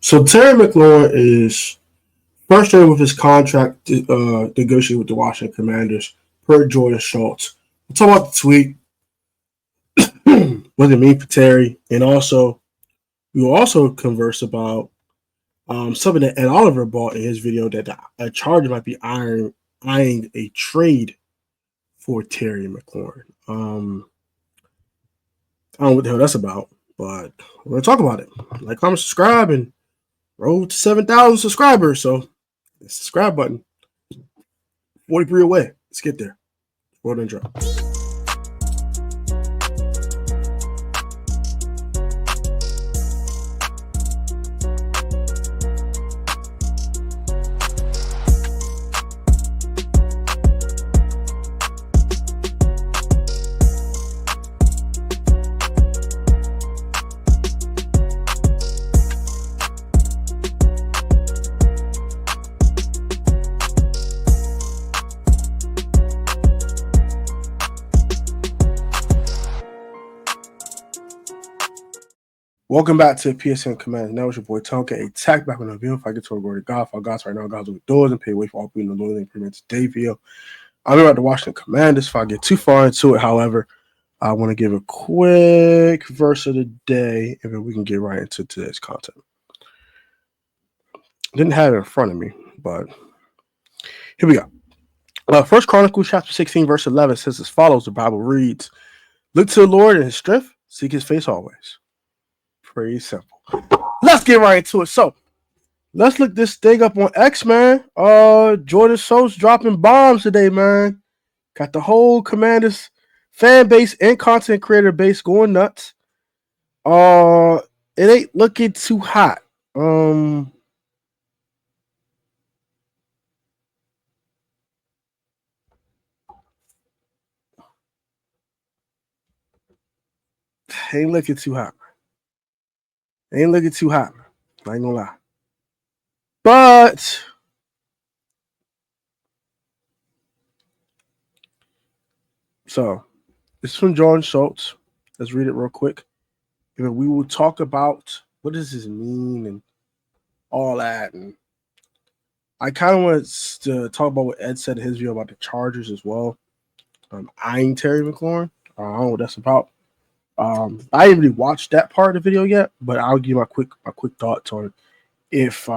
So Terry McLaurin is frustrated with his contract negotiated with the Washington Commanders per Jordan Schultz. We'll talk about the tweet, what it means for Terry, and also we will also converse about something that Ed Oliver brought in his video that a Charger might be eyeing a trade for Terry McLaurin. I don't know what the hell that's about, but we're gonna talk about it. Like, comment, subscribe, and roll to 7,000 subscribers. So, the subscribe button. 43 away. Let's get there. Roll the intro. Welcome back to PSN Command. Now it's your boy Tonka. Attack back on the video. If I get to a word of God for God's right now, God's with doors and pay way for all being the Lord and Premier today video. I'm about the Washington Commanders. If I get too far into it, however, I want to give a quick verse of the day, and then we can get right into today's content. Didn't have it in front of me, but here we go. First Chronicles chapter 16, verse 11 says as follows. The Bible reads, "Look to the Lord and his strength, seek his face always." Pretty simple. Let's get right into it. So, let's look this thing up on X, man. Jordan Schultz dropping bombs today, man. Got the whole Commanders fan base and content creator base going nuts. It ain't looking too hot. Ain't looking too hot. Ain't looking too hot. I ain't gonna lie. But so this is from Jordan Schultz. Let's read it real quick. And we will talk about what does this mean and all that. And I kind of want to talk about what Ed said in his video about the Chargers as well. Eyeing Terry McLaurin. I don't know what that's about. I didn't really watch that part of the video yet, but I'll give my quick thoughts on it. If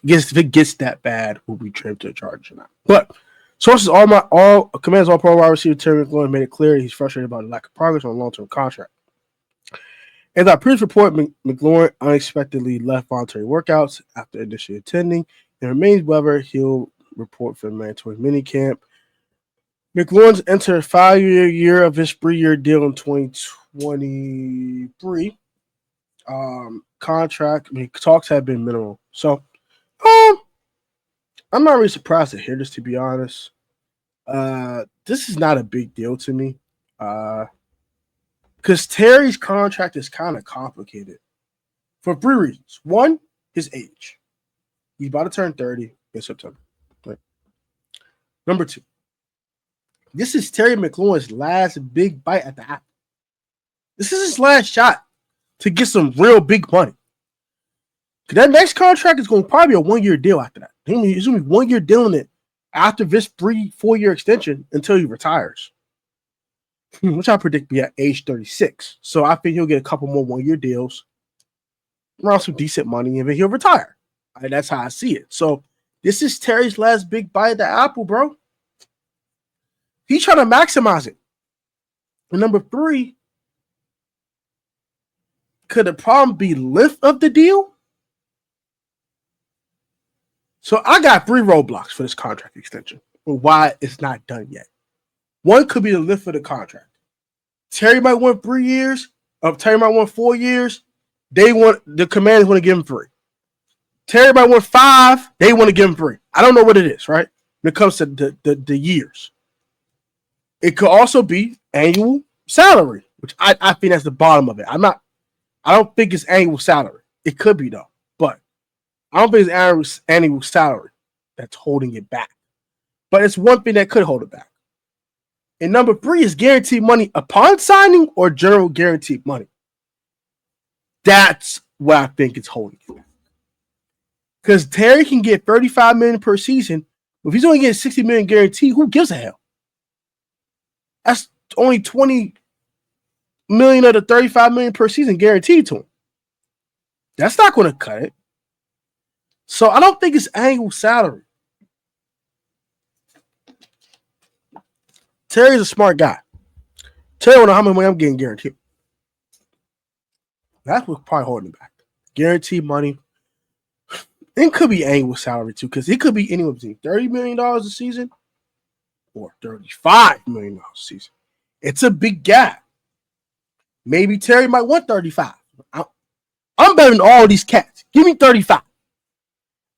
it gets that bad, will we trade to the Chargers or not? But sources Commanders all pro wide receiver Terry McLaurin made it clear he's frustrated about the lack of progress on a long-term contract. As our previous report, McLaurin unexpectedly left voluntary workouts after initially attending and remains whether he'll report for the mandatory minicamp. McLaurin's entered a 5-year year of his 3-year deal in 2023. Contract, talks have been minimal. So, I'm not really surprised to hear this, to be honest. This is not a big deal to me. Because Terry's contract is kind of complicated for 3 reasons. One, his age. He's about to turn 30 in September. Right. Number 2, this is Terry McLaurin's last big bite at the apple. This is his last shot to get some real big money. That next contract is going to probably be a 1-year deal after that. He's going to be 1-year deal in it after this 3-4 year extension until he retires, which I predict be at age 36. So I think he'll get a couple more 1-year deals around some decent money, and then he'll retire. Right, that's how I see it. So this is Terry's last big bite at the apple, bro. He's trying to maximize it. And number 3, could the problem be length of the deal? So I got 3 roadblocks for this contract extension, or why it's not done yet. One could be the length of the contract. Terry might want 3 years. Terry might want 4 years. The Commanders want to give him 3. Terry might want 5. They want to give him 3. I don't know what it is, right? When it comes to the years. It could also be annual salary, which I think that's the bottom of it. I don't think it's annual salary. It could be though, but I don't think it's annual salary that's holding it back. But it's one thing that could hold it back. And number 3 is guaranteed money upon signing or general guaranteed money. That's what I think is holding it. Because Terry can get $35 million per season. If he's only getting $60 million guaranteed, who gives a hell? That's only $20 million of the $35 million per season guaranteed to him. That's not going to cut it. So I don't think it's annual salary. Terry's a smart guy. Terry don't know how much money I'm getting guaranteed. That's what's probably holding him back. Guaranteed money. It could be annual salary too, because it could be anywhere between $30 million a season or $35 million a season. It's a big gap. Maybe Terry might want 35. I'm better than all these cats. Give me 35.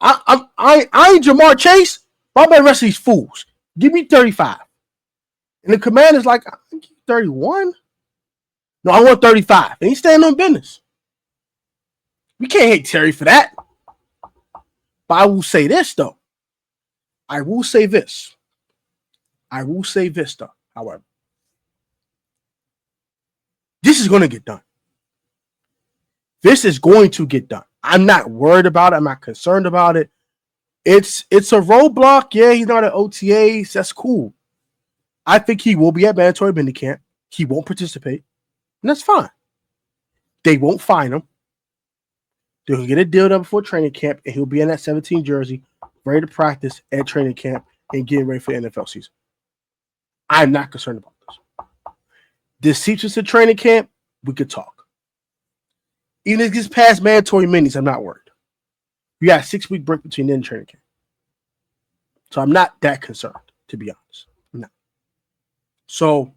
I ain't Jamar Chase, but I'm better than the rest of these fools. Give me 35. And the commander's like, I give you 31. No, I want 35. And he's standing on business. We can't hate Terry for that. But I will say this, though. I will say this, though, however. This is going to get done. This is going to get done. I'm not worried about it. I'm not concerned about it. It's a roadblock. Yeah, he's not at OTAs. That's cool. I think he will be at mandatory minicamp. He won't participate. And that's fine. They won't fine him. They'll get a deal done before training camp, and he'll be in that 17 jersey, ready to practice at training camp and getting ready for the NFL season. I'm not concerned about this. This seeps us to training camp, we could talk. Even if it gets past mandatory minis, I'm not worried. We got a 6-week break between then and training camp. So I'm not that concerned, to be honest. No. So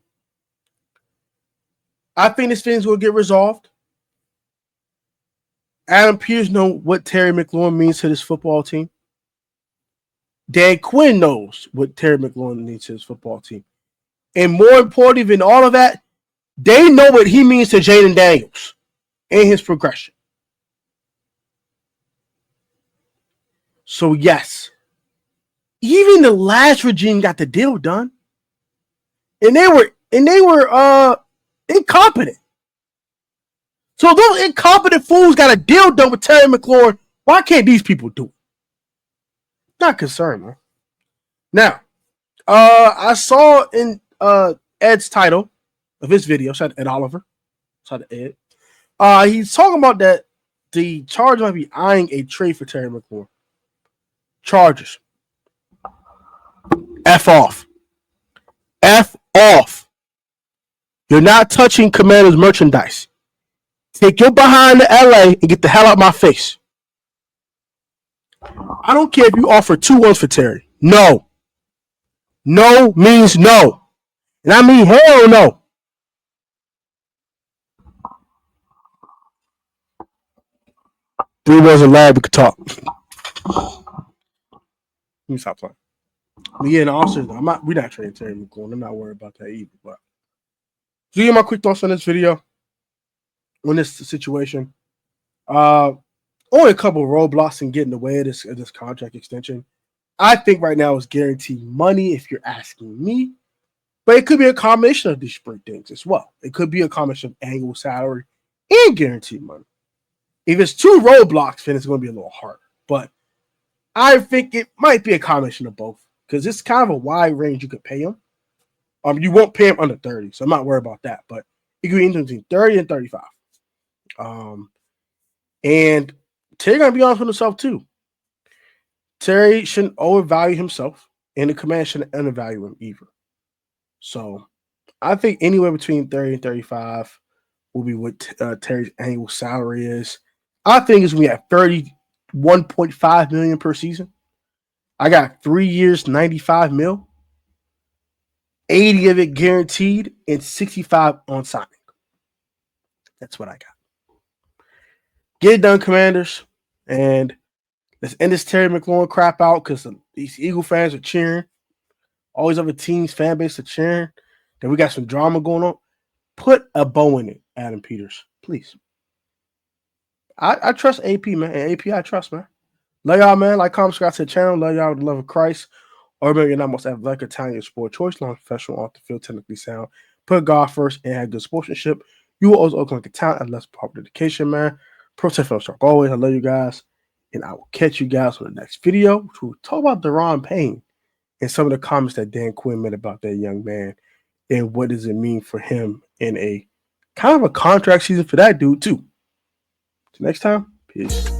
I think this thing's going to get resolved. Adam Peters knows what Terry McLaurin means to this football team. Dan Quinn knows what Terry McLaurin means to his football team. And more important than all of that, they know what he means to Jaden Daniels and his progression. So, yes, even the last regime got the deal done. And they were incompetent. So those incompetent fools got a deal done with Terry McLaurin. Why can't these people do it? Not concerned, man. Now, I saw in Ed's title of his video, shout out to Ed Oliver, shout out to Ed. He's talking about that the Chargers might be eyeing a trade for Terry McLaurin. Chargers. F off. F off. You're not touching Commanders merchandise. Take your behind to LA and get the hell out of my face. I don't care if you offer 2-1s for Terry. No. No means no. And I mean hell no. Three was a lad, we could talk. Let me stop playing. But yeah, in all seriousness, we're not trading Terry McLaurin. I'm not worried about that either. But so you get my quick thoughts on this video. On this situation, only a couple of roadblocks and get in the way of this contract extension. I think right now is guaranteed money if you're asking me, but it could be a combination of these spring things as well. It could be a combination of annual salary and guaranteed money. If it's two roadblocks, then it's going to be a little harder. But I think it might be a combination of both because it's kind of a wide range you could pay him. You won't pay him under 30, so I'm not worried about that. But it could be between 30 and 35. And Terry gonna be honest with himself too. Terry shouldn't overvalue himself, and the command shouldn't undervalue him either. So I think anywhere between 30 and 35 will be what Terry's annual salary is. I think it's gonna be at $31.5 million per season. I got 3 years, 95 mil, 80 of it guaranteed, and 65 on signing. That's what I got. Get it done, Commanders. And let's end this Terry McLaurin crap out because these Eagle fans are cheering. All these other teams, fan base are cheering. Then we got some drama going on. Put a bow in it, Adam Peters. Please. I trust AP, man. And AP, I trust, man. Love y'all, man. Like, comment, subscribe to the channel. Love y'all with the love of Christ. Or remember, you're not most athletic Italian sport choice, long, professional, off the field, technically sound. Put God first and have good sportsmanship. You will also look like a talent and less proper dedication, man. Protect film shark always. I love you guys. And I will catch you guys on the next video, which will talk about Deron Payne and some of the comments that Dan Quinn made about that young man and what does it mean for him in a kind of a contract season for that dude, too. Till next time, peace.